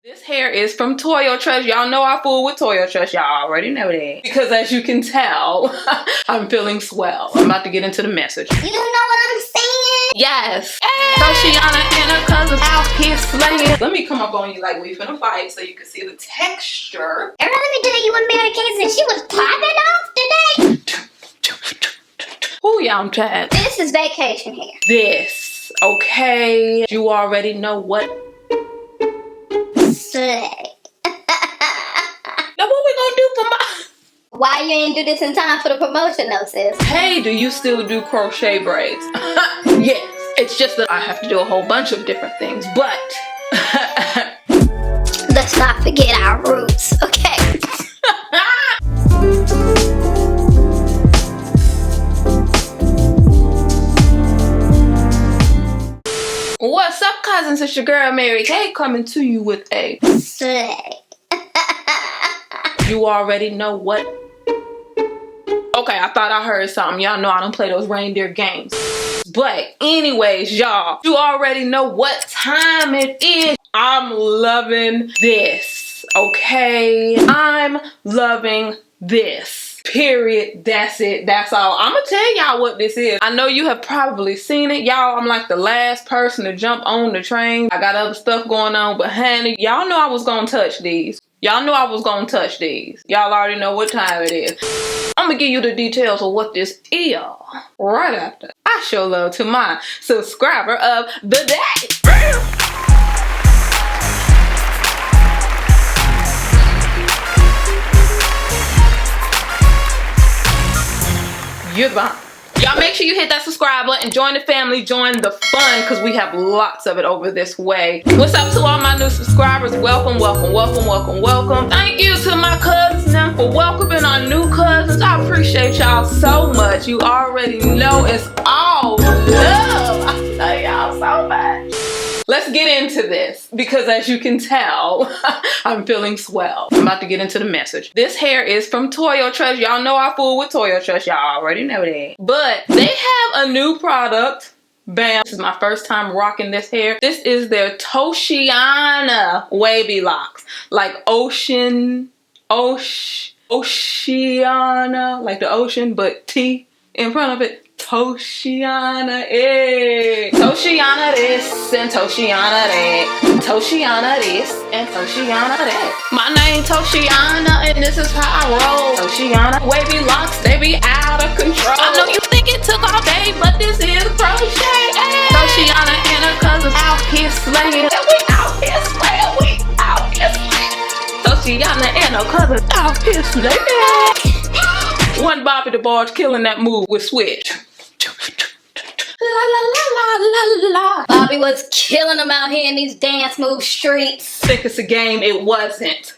This hair is from Toyotress. Y'all know I fool with Toyotress. Y'all already know that. Because as you can tell, I'm feeling swell. I'm about to get into the message. You don't know what I'm saying? Yes. Hey. TOCEANA and her cousins out here slaying. Let me come up on you like we finna fight so you can see the texture. And let me tell you what Mary Kay said. She was popping off today. Ooh, y'all, I'm tired. This is vacation hair. This, okay. You already know what. Slay. Now what we gonna do for my... Why you ain't do this in time for the promotion though, sis? Hey, do you still do crochet braids? Yes, it's just that I have to do a whole bunch of different things, but... Let's not forget our roots, okay? What's up, cousins? It's your girl Mary Kay coming to you with a slay. You already know what. Okay, I thought I heard something. Y'all know I don't play those reindeer games. But anyways, y'all, you already know what time it is. I'm loving this, okay? I'm loving this. Period. That's it. That's all. I'm gonna tell y'all what this is. I know you have probably seen it. Y'all, I'm like the last person to jump on the train. I got other stuff going on behind it. Y'all know I was gonna touch these. Y'all knew I was gonna touch these. Y'all already know what time it is. I'm gonna give you the details of what this is right after I show love to my subscriber of the day. You're the bomb. Y'all make sure you hit that subscribe button, join the family, join the fun, because we have lots of it over this way. What's up to all my new subscribers? Welcome, welcome, welcome, welcome, welcome. Thank you to my cousins and for welcoming our new cousins. I appreciate y'all so much. You already know it's all love. I love y'all so much. Let's get into this because as you can tell, I'm feeling swell. I'm about to get into the message. This hair is from Toyotress. Y'all know I fool with Toyotress. Y'all already know that. But they have a new product. Bam. This is my first time rocking this hair. This is their TOCEANA Wavy Locs. Like oceana, like the ocean, but T in front of it. TOCEANA, eh. TOCEANA this and TOCEANA that. TOCEANA this and TOCEANA that. My name TOCEANA and this is how I roll. TOCEANA Wavy Locs, they be out of control. I know you think it took all day, but this is crochet. Eh. TOCEANA and her cousins out here slaying. And we out here slaying, we out here slaying. TOCEANA and her cousins out here slaying. One Bobby the Barge killing that move with switch. La la la la la la. Bobby was killing them out here in these dance move streets. Think it's a game, it wasn't.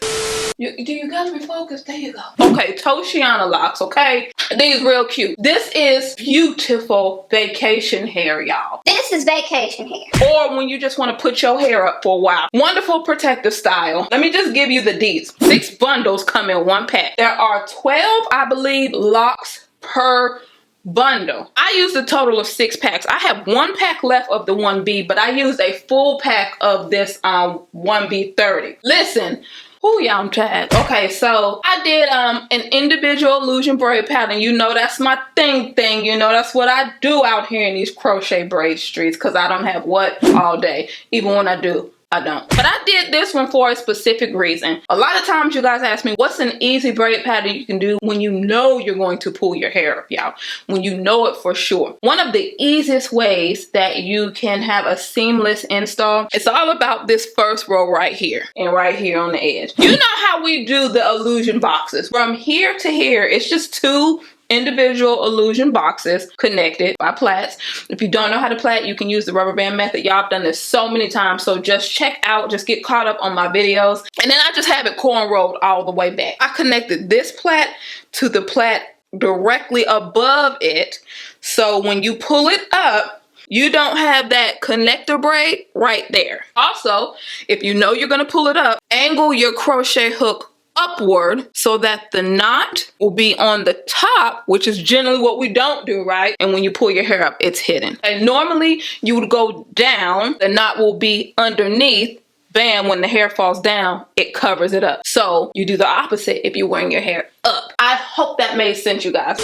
Do you got me focused? There you go. Okay, TOCEANA locks, okay? These real cute. This is beautiful vacation hair, y'all. This is vacation hair. Or when you just want to put your hair up for a while. Wonderful protective style. Let me just give you the deets. 6 bundles come in 1 pack. There are 12, I believe, locks per bundle. I used a total of 6 packs. I have 1 pack left of the 1B, but I used a full pack of this 1B30. Listen. Ooh, yeah, I'm tired. Okay, so I did an individual illusion braid pattern. You know that's my thing. You know that's what I do out here in these crochet braid streets because I don't have what all day. Even when I do, I don't. But I did this one for a specific reason. A lot of times you guys ask me, what's an easy braid pattern you can do when you know you're going to pull your hair up, y'all? When you know it for sure. One of the easiest ways that you can have a seamless install, it's all about this first row right here and right here on the edge. You know how we do the illusion boxes. From here to here, it's just 2 individual illusion boxes connected by plaits. If you don't know how to plait, you can use the rubber band method. Y'all have done this so many times, so just check out, just get caught up on my videos. And then I just have it cornrowed all the way back. I connected this plait to the plait directly above it, so when you pull it up, you don't have that connector braid right there. Also, if you know you're gonna pull it up, angle your crochet hook upward so that the knot will be on the top, which is generally what we don't do, right? And when you pull your hair up, it's hidden. And normally you would go down, the knot will be underneath, bam, when the hair falls down, it covers it up. So you do the opposite if you're wearing your hair up. I hope that made sense, you guys.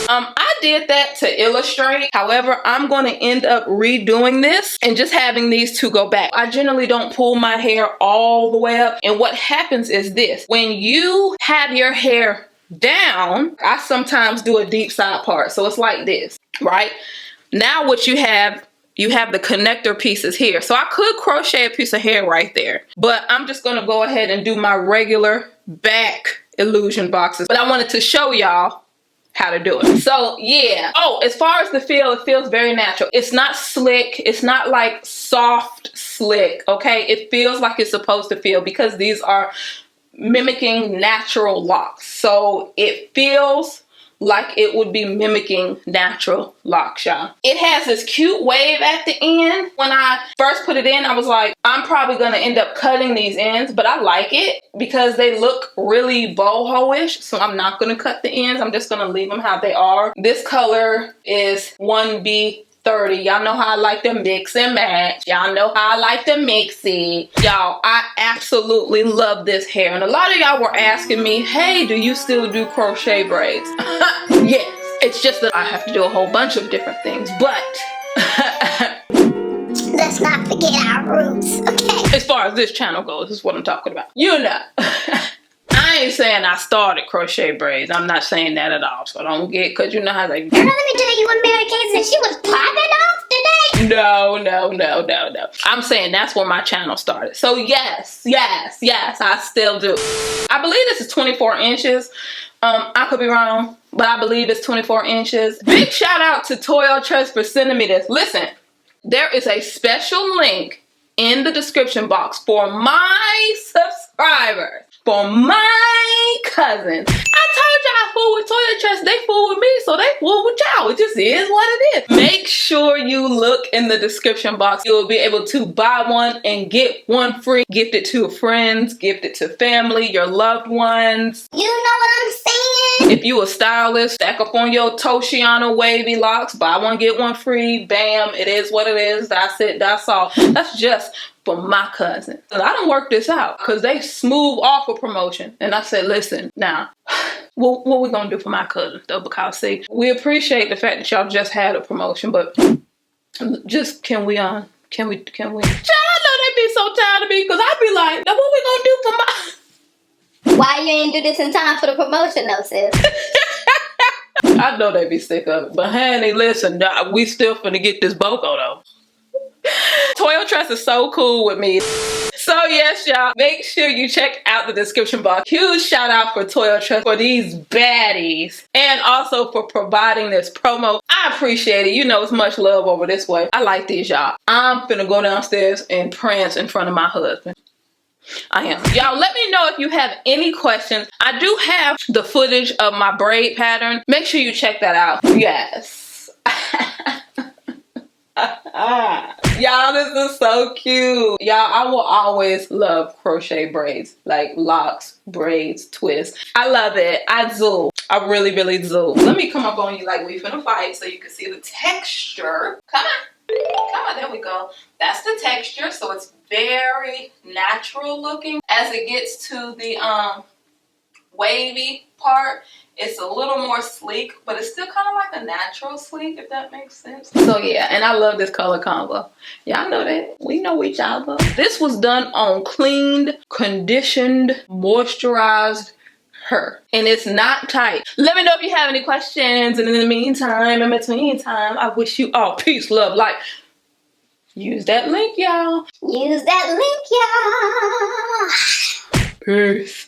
I did that to illustrate. However, I'm going to end up redoing this and just having these two go back. I generally don't pull my hair all the way up. And what happens is this: when you have your hair down, I sometimes do a deep side part. So it's like this, right? Now what you have the connector pieces here. So I could crochet a piece of hair right there, but I'm just going to go ahead and do my regular back illusion boxes. But I wanted to show y'all how to do it. So yeah. Oh, as far as the feel, it feels very natural. It's not slick. It's not like soft slick. Okay. It feels like it's supposed to feel, because these are mimicking natural locks. So it feels like it would be mimicking natural locks, y'all. It has this cute wave at the end. When I first put it in, I was like, I'm probably gonna end up cutting these ends, but I like it because they look really boho-ish. So I'm not gonna cut the ends. I'm just gonna leave them how they are. This color is 1B30. Y'all know how I like to mix and match. Y'all know how I like to mix it. Y'all, I absolutely love this hair. And a lot of y'all were asking me, hey, do you still do crochet braids? Yes. It's just that I have to do a whole bunch of different things, but let's not forget our roots, okay? As far as this channel goes, this is what I'm talking about. You know. I ain't saying I started crochet braids. I'm not saying that at all. So don't get, because you know how they... Girl, let me tell you what Mary Kay said. She was popping off today. No. I'm saying that's where my channel started. So yes, I still do. I believe this is 24 inches. I could be wrong, but I believe it's 24 inches. Big shout out to Toyotress for sending me this. Listen, there is a special link in the description box for my subscribers. For my cousins. I told y'all I fool with Toyotress. They fool with me, so they fool with y'all. It just is what it is. Make sure you look in the description box. You'll be able to buy one and get one free. Gift it to friends, gift it to family, your loved ones. You know what I'm saying? If you a stylist, stack up on your TOCEANA Wavy Locs. Buy one, get one free. Bam. It is what it is. That's it. That's all. That's just for my cousin. I done worked this out because they smooth off a promotion. And I said, listen, now, what we gonna do for my cousin though? Because see, we appreciate the fact that y'all just had a promotion, but just can we? Child, I know they be so tired of me because I be like, now what we gonna do for my... Why you ain't do this in time for the promotion though, sis? I know they be sick of it, but honey, listen, we still finna get this BOGO though. Toyotress is so cool with me. So yes, y'all, make sure you check out the description box. Huge shout out for Toyotress for these baddies and also for providing this promo. I appreciate it. You know, it's much love over this way. I like these, y'all. I'm finna go downstairs and prance in front of my husband. I am. Y'all, let me know if you have any questions. I do have the footage of my braid pattern. Make sure you check that out. Yes. Y'all, this is so cute. Y'all, I will always love crochet braids, like locks, braids, twists. I love it. I do. I really do. Let me come up on you like we finna fight so you can see the texture. Come on, there we go. That's the texture, so it's very natural looking. As it gets to the wavy part, it's a little more sleek, but it's still kind of like a natural sleek, if that makes sense. So yeah, and I love this color combo. Y'all know that. We know each other. This was done on cleaned, conditioned, moisturized hair. And it's not tight. Let me know if you have any questions. And in the meantime, in between time, I wish you all peace, love, light. Use that link, y'all. Use that link, y'all. Peace.